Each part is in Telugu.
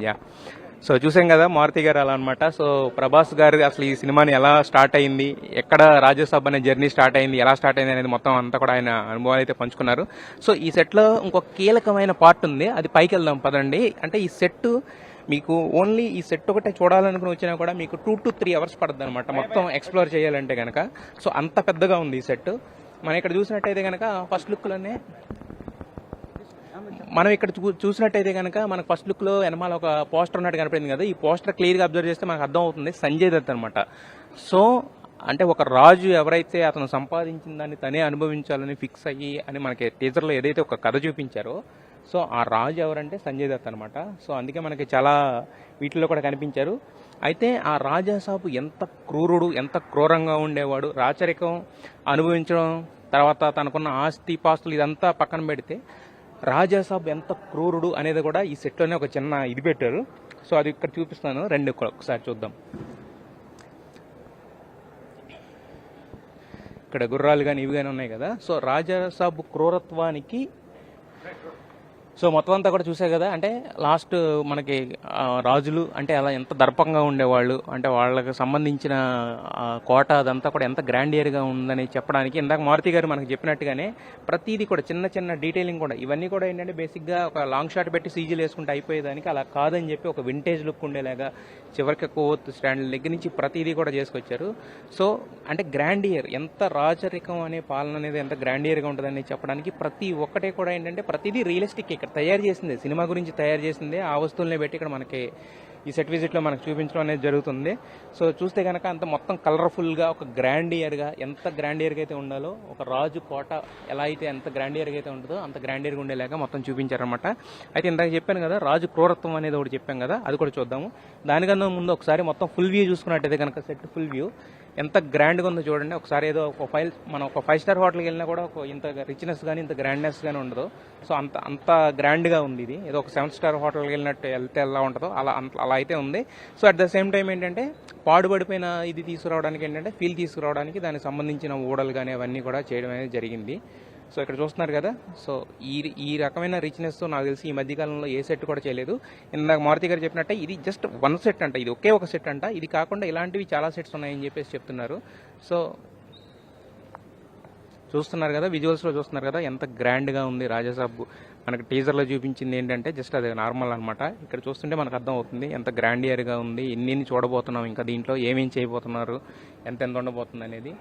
యా సో చూసాం కదా మారుతి గారు అలా అనమాట. సో ప్రభాస్ గారు అసలు ఈ సినిమాని ఎలా స్టార్ట్ అయింది, ఎక్కడ రాజ్యసభ అనే జర్నీ స్టార్ట్ అయింది, ఎలా స్టార్ట్ అయింది అనేది మొత్తం అంతా కూడా ఆయన అనుభవాలు అయితే పంచుకున్నారు. సో ఈ సెట్లో ఇంకొక కీలకమైన పార్ట్ ఉంది, అది పైకి వెళ్దాం పదండి. అంటే ఈ సెట్ మీకు ఓన్లీ ఈ సెట్ ఒకటే చూడాలనుకుని వచ్చినా కూడా మీకు 2 to 3 అవర్స్ పడుతుంది అనమాట మొత్తం ఎక్స్ప్లోర్ చేయాలంటే కనుక. సో అంత పెద్దగా ఉంది ఈ సెట్. మనం ఇక్కడ చూసినట్టయితే కనుక ఫస్ట్ లుక్లోనే మనం ఇక్కడ చూసినట్టయితే కనుక మనకు ఫస్ట్ లుక్ లో వెనమాల ఒక పోస్టర్ ఉన్నట్టు కనపడింది కదా. ఈ పోస్టర్ క్లియర్ గా అబ్జర్వ్ చేస్తే మనకు అర్థం అవుతుంది సంజయ్ దత్ అనమాట. సో అంటే ఒక రాజు ఎవరైతే అతను సంపాదించిన దాన్ని తనే అనుభవించాలని ఫిక్స్ అయ్యి అని మనకి టీజర్ లో ఏదైతే ఒక కథ చూపించారో, సో ఆ రాజు ఎవరంటే సంజయ్ దత్ అనమాట. సో అందుకే మనకి చాలా వీటిల్లో కూడా కనిపించారు. అయితే ఆ రాజాసాబు ఎంత క్రూరుడు, ఎంత క్రూరంగా ఉండేవాడు, రాచరికం అనుభవించడం, తర్వాత తనకున్న ఆస్తి పాస్తులు ఇదంతా పక్కన పెడితే రాజాసాబ్ ఎంత క్రూరుడు అనేది కూడా ఈ సెట్లోనే ఒక చిన్న ఇది పెట్టారు. సో అది ఇక్కడ చూపిస్తాను, రెండు ఒకసారి చూద్దాం. ఇక్కడ గుర్రాలు కానీ ఇవి కానీ ఉన్నాయి కదా. సో రాజాసాబ్ క్రూరత్వానికి సో మొత్తం అంతా కూడా చూసే కదా. అంటే లాస్ట్ మనకి రాజులు అంటే అలా ఎంత దర్పంగా ఉండేవాళ్ళు, అంటే వాళ్ళకి సంబంధించిన కోట అదంతా కూడా ఎంత గ్రాండియర్గా ఉందని చెప్పడానికి ఇందాక మారుతి గారు మనకు చెప్పినట్టుగానే ప్రతిదీ కూడా చిన్న చిన్న డీటెయిలింగ్ కూడా ఇవన్నీ కూడా ఏంటంటే బేసిక్గా ఒక లాంగ్ షాట్ పెట్టి సీజీలు వేసుకుంటే అయిపోయేదానికి అలా కాదని చెప్పి ఒక వింటేజ్ లుక్ ఉండేలాగా చివరికి కోత్ స్టాండ్ దగ్గర నుంచి ప్రతిదీ కూడా చేసుకొచ్చారు. సో అంటే గ్రాండియర్ ఎంత రాజరికం అనే పాలన అనేది ఎంత గ్రాండియర్గా ఉంటుందని చెప్పడానికి ప్రతి ఒక్కటే కూడా ఏంటంటే ప్రతిదీ రియలిస్టిక్ ఇక్కడ తయారు చేసింది, సినిమా గురించి తయారు చేసింది. ఆ వస్తువులనే పెట్టి ఇక్కడ మనకి ఈ సెట్ విజిట్లో మనకు చూపించడం అనేది జరుగుతుంది. సో చూస్తే కనుక అంత మొత్తం కలర్ఫుల్గా ఒక గ్రాండియర్గా ఎంత గ్రాండియర్గా అయితే ఉండాలో, ఒక రాజు కోట ఎలా అయితే ఎంత గ్రాండియర్గా అయితే ఉంటుందో అంత గ్రాండియర్గా ఉండేలాగా మొత్తం చూపించారనమాట. అయితే ఇందాక చెప్పాను కదా రాజు క్రూరత్వం అనేది ఒకటి చెప్పాం కదా, అది కూడా చూద్దాము. దానికన్నా ముందు ఒకసారి మొత్తం ఫుల్ వ్యూ చూసుకున్నట్టయితే కనుక సెట్ ఫుల్ వ్యూ ఎంత గ్రాండ్గా ఉందో చూడండి. ఒకసారి ఏదో మనం ఒక 5 స్టార్ హోటల్కి వెళ్ళినా కూడా ఇంత రిచ్నెస్ కానీ ఇంత గ్రాండ్నెస్ కానీ ఉండదు. సో అంత గ్రాండ్గా ఉంది ఇది. ఏదో ఒక 7 స్టార్ హోటల్కి వెళ్ళినట్టు వెళ్తే ఎలా ఉంటుందో అలా అయితే ఉంది. So at the same time ఏంటంటే పాడుపడిపోయిన ఇది తీసుకురావడానికి ఏంటంటే ఫీల్ తీసుకురావడానికి దానికి సంబంధించిన ఊడలు కానీ అవన్నీ కూడా చేయడం అనేది జరిగింది. సో ఇక్కడ చూస్తున్నారు కదా. సో ఈ రకమైన రిచ్నెస్ నాకు తెలిసి ఈ మధ్యకాలంలో ఏ సెట్ కూడా చేయలేదు. ఇందాక మారుతి గారు చెప్పినట్టే ఇది జస్ట్ 1 సెట్ అంట, ఇది ఒకే ఒక సెట్ అంట. ఇది కాకుండా ఇలాంటివి చాలా సెట్స్ ఉన్నాయని చెప్పేసి చెప్తున్నారు. సో చూస్తున్నారు కదా, విజువల్స్లో చూస్తున్నారు కదా ఎంత గ్రాండ్గా ఉంది రాజాసాబ్. మనకు టీజర్లో చూపించింది ఏంటంటే జస్ట్ అది నార్మల్ అనమాట. ఇక్కడ చూస్తుంటే మనకు అర్థం అవుతుంది ఎంత గ్రాండియర్గా ఉంది, ఎన్ని చూడబోతున్నాం, ఇంకా దీంట్లో ఏమేం చేయబోతున్నారు, ఎంత ఉండబోతుంది అనేది.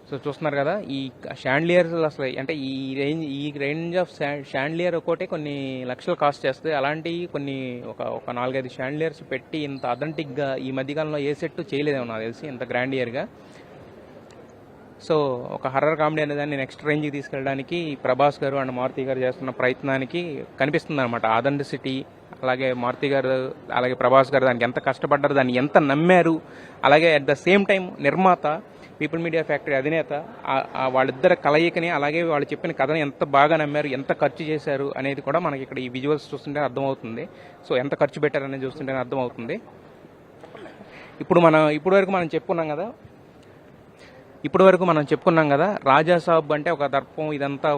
సో చూస్తున్నారు కదా ఈ షాండ్లియర్స్ అసలు అంటే ఈ రేంజ్ ఆఫ్ షాండ్లియర్ ఒకటే కొన్ని లక్షలు కాస్ట్ చేస్తుంది. అలాంటివి కొన్ని ఒక 4-5 షాండ్లియర్స్ పెట్టి ఇంత అథెంటిక్గా ఈ మధ్యకాలంలో ఏ సెట్ చేయలేదేమో నాకు తెలిసి ఇంత గ్రాండియర్గా. సో ఒక హర్రర్ కామెడీ అనే దాన్ని నెక్స్ట్ రేంజ్కి తీసుకెళ్ళడానికి ప్రభాస్ గారు అండ్ మారుతి గారు చేస్తున్న ప్రయత్నానికి కనిపిస్తుంది అనమాట. ఆథెంటిసిటీ అలాగే మారుతి గారు అలాగే ప్రభాస్ గారు దానికి ఎంత కష్టపడ్డారు, దాన్ని ఎంత నమ్మారు, అలాగే అట్ ద సేమ్ టైం నిర్మాత పీపుల్ మీడియా ఫ్యాక్టరీ అధినేత వాళ్ళిద్దరు కలయికని అలాగే వాళ్ళు చెప్పిన కథని ఎంత బాగా నమ్మారు, ఎంత ఖర్చు చేశారు అనేది కూడా మనకి ఇక్కడ ఈ విజువల్స్ చూస్తుంటే అర్థమవుతుంది. సో ఎంత ఖర్చు పెట్టారనేది చూస్తుంటే అర్థమవుతుంది. ఇప్పటి వరకు మనం చెప్పుకున్నాం కదా రాజాసాబ్ అంటే ఒక దర్పం ఇదంతా